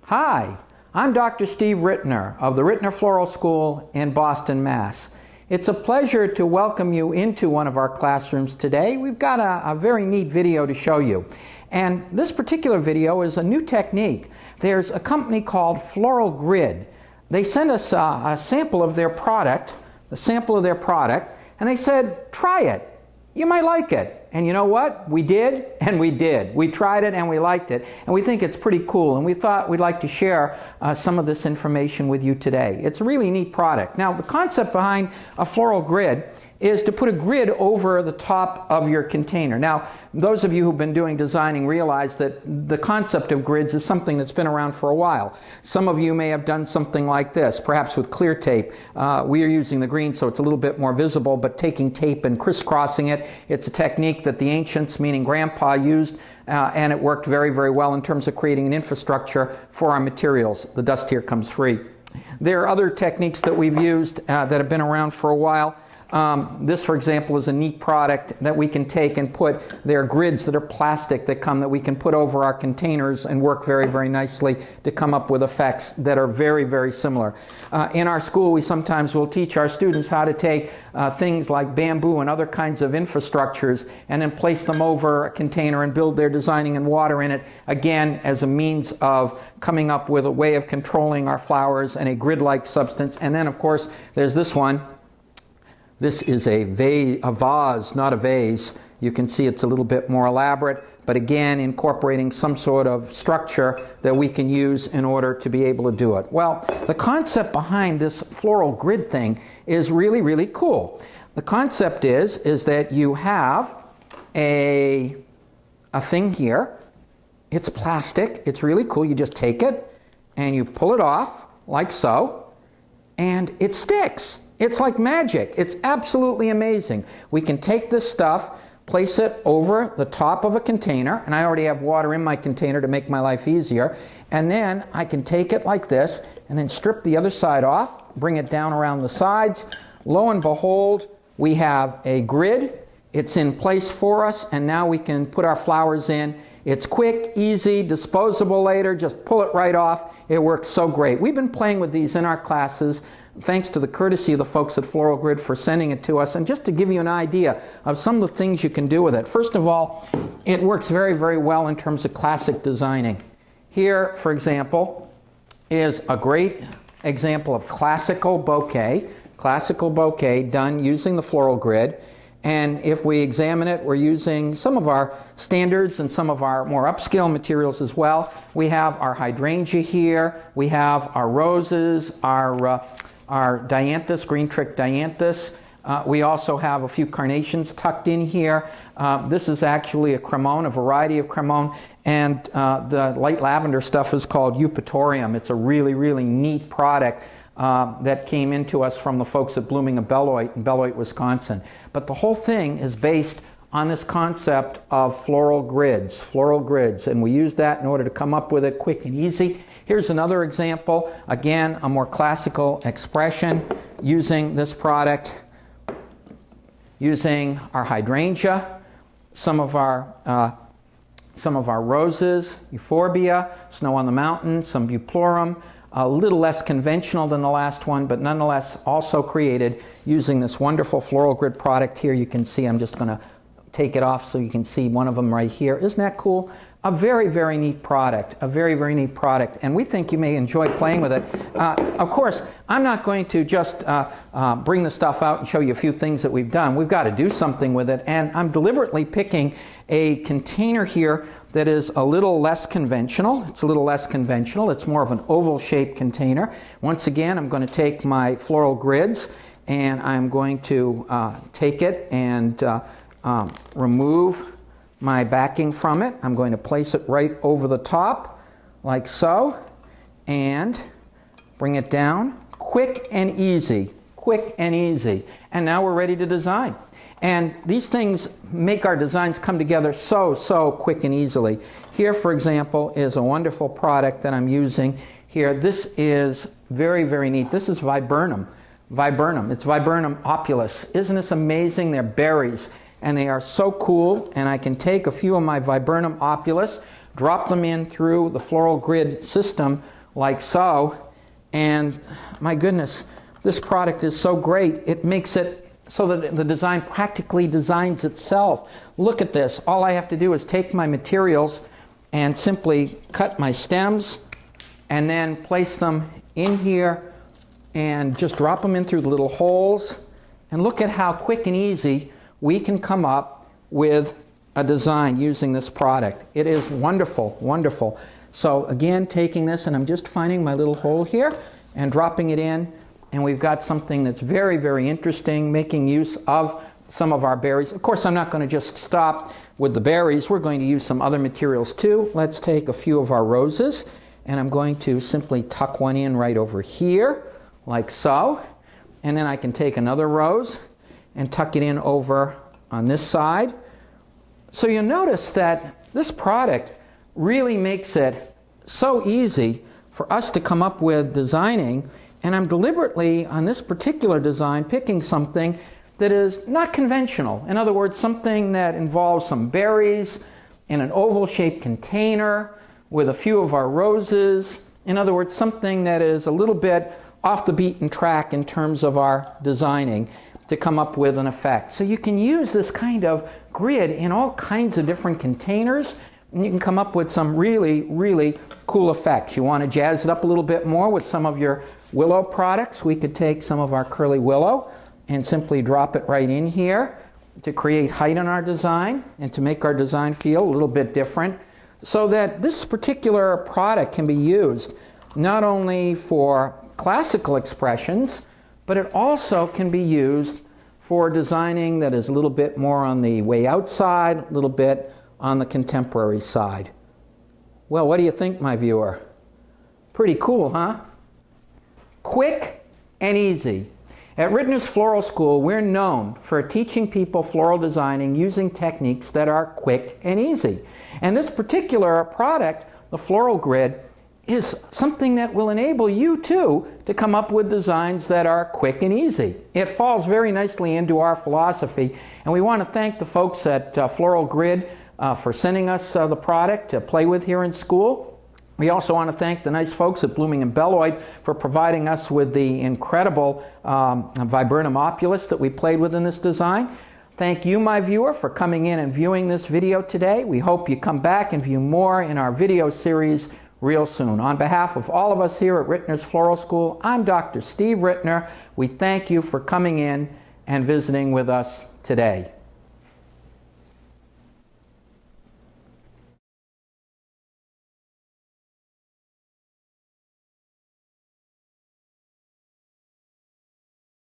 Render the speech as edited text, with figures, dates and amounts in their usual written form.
Hi, I'm Dr. Steve Rittner of the Rittners Floral School in Boston, Mass. It's a pleasure to welcome you into one of our classrooms today. We've got a very neat video to show you. And this particular video is a new technique. There's a company called Floralgrid. They sent us a sample of their product, and they said, try it. You might like it. And you know what? We did, and we did. We tried it, and we liked it. And we think it's pretty cool. And we thought we'd like to share some of this information with you today. It's a really neat product. Now, the concept behind a floral grid is to put a grid over the top of your container. Now, those of you who've been doing designing realize that the concept of grids is something that's been around for a while. Some of you may have done something like this, perhaps with clear tape. We are using the green, so it's a little bit more visible, but taking tape and crisscrossing it, it's a technique that the ancients, meaning Grandpa, used, and it worked very, very well in terms of creating an infrastructure for our materials. The dust here comes free. There are other techniques that we've used that have been around for a while. This, for example, is a neat product that we can take and put. There are grids that are plastic that we can put over our containers and work very, very nicely to come up with effects that are very, very similar. In our school, we sometimes will teach our students how to take things like bamboo and other kinds of infrastructures and then place them over a container and build their designing and water in it, again, as a means of coming up with a way of controlling our flowers and a grid-like substance. And then, of course, there's this one. This is a vase, not a vase. You can see it's a little bit more elaborate, but again, incorporating some sort of structure that we can use in order to be able to do it. Well, the concept behind this floral grid thing is really, really cool. The concept is that you have a thing here. It's plastic. It's really cool. You just take it and you pull it off like so, and it sticks. It's like magic. It's absolutely amazing. We can take this stuff, place it over the top of a container, and I already have water in my container to make my life easier, and then I can take it like this and then strip the other side off, bring it down around the sides. Lo and behold, we have a grid. It's in place for us, and now we can put our flowers in. It's quick, easy, disposable later, just pull it right off. It works so great. We've been playing with these in our classes, thanks to the courtesy of the folks at Floralgrid for sending it to us. And just to give you an idea of some of the things you can do with it. First of all, it works very, very well in terms of classic designing. Here, for example, is a great example of classical bouquet done using the floral grid. And if we examine it, we're using some of our standards and some of our more upscale materials as well. We have our hydrangea here. We have our roses, our dianthus, green trick dianthus. We also have a few carnations tucked in here. This is actually a cremone, a variety of cremone. And the light lavender stuff is called eupatorium. It's a really, really neat product that came into us from the folks at Blooming of Beloit in Beloit, Wisconsin. But the whole thing is based on this concept of floral grids, and we use that in order to come up with it quick and easy. Here's another example, again, a more classical expression using this product, using our hydrangea, some of our roses, euphorbia, snow on the mountain, some euplorum, a little less conventional than the last one, but nonetheless also created using this wonderful floral grid product here. You can see, I'm just going to take it off so you can see one of them right here. Isn't that cool? A very, very neat product, a very, very neat product, and we think you may enjoy playing with it. Of course, I'm not going to just bring the stuff out and show you a few things that we've done. We've got to do something with it, and I'm deliberately picking a container here that is a little less conventional. It's a little less conventional. It's more of an oval-shaped container. Once again, I'm going to take my floral grids, and I'm going to take it and remove my backing from it. I'm going to place it right over the top, like so, and bring it down. Quick and easy, quick and easy. And now we're ready to design. And these things make our designs come together so quick and easily. Here, for example, is a wonderful product that I'm using here. This is very, very neat. This is viburnum. It's viburnum opulus. Isn't this amazing? They're berries, and they are so cool. And I can take a few of my viburnum opulus, drop them in through the Floralgrid system like so, and my goodness, this product is so great. It makes it so that the design practically designs itself. Look at this. All I have to do is take my materials and simply cut my stems and then place them in here and just drop them in through the little holes. And look at how quick and easy we can come up with a design using this product. It is wonderful, wonderful. So again, taking this, and I'm just finding my little hole here and dropping it in, and we've got something that's very, very interesting, making use of some of our berries. Of course, I'm not going to just stop with the berries. We're going to use some other materials too. Let's take a few of our roses, and I'm going to simply tuck one in right over here, like so. And then I can take another rose and tuck it in over on this side. So you'll notice that this product really makes it so easy for us to come up with designing, and I'm deliberately, on this particular design, picking something that is not conventional. In other words, something that involves some berries in an oval-shaped container with a few of our roses. In other words, something that is a little bit off the beaten track in terms of our designing to come up with an effect. So you can use this kind of grid in all kinds of different containers, and you can come up with some really, really cool effects. You want to jazz it up a little bit more with some of your willow products. We could take some of our curly willow and simply drop it right in here to create height in our design and to make our design feel a little bit different, so that this particular product can be used not only for classical expressions, but it also can be used for designing that is a little bit more on the way outside, a little bit on the contemporary side. Well, what do you think, my viewer? Pretty cool, huh? Quick and easy. At Rittners Floral School, we're known for teaching people floral designing using techniques that are quick and easy. And this particular product, the Floralgrid, is something that will enable you too to come up with designs that are quick and easy. It falls very nicely into our philosophy, and we want to thank the folks at Floralgrid for sending us the product to play with here in school. We also want to thank the nice folks at Blooming and Belloyd for providing us with the incredible viburnum opulus that we played with in this design. Thank you, my viewer, for coming in and viewing this video today. We hope you come back and view more in our video series real soon. On behalf of all of us here at Rittners Floral School, I'm Dr. Steve Rittner. We thank you for coming in and visiting with us today.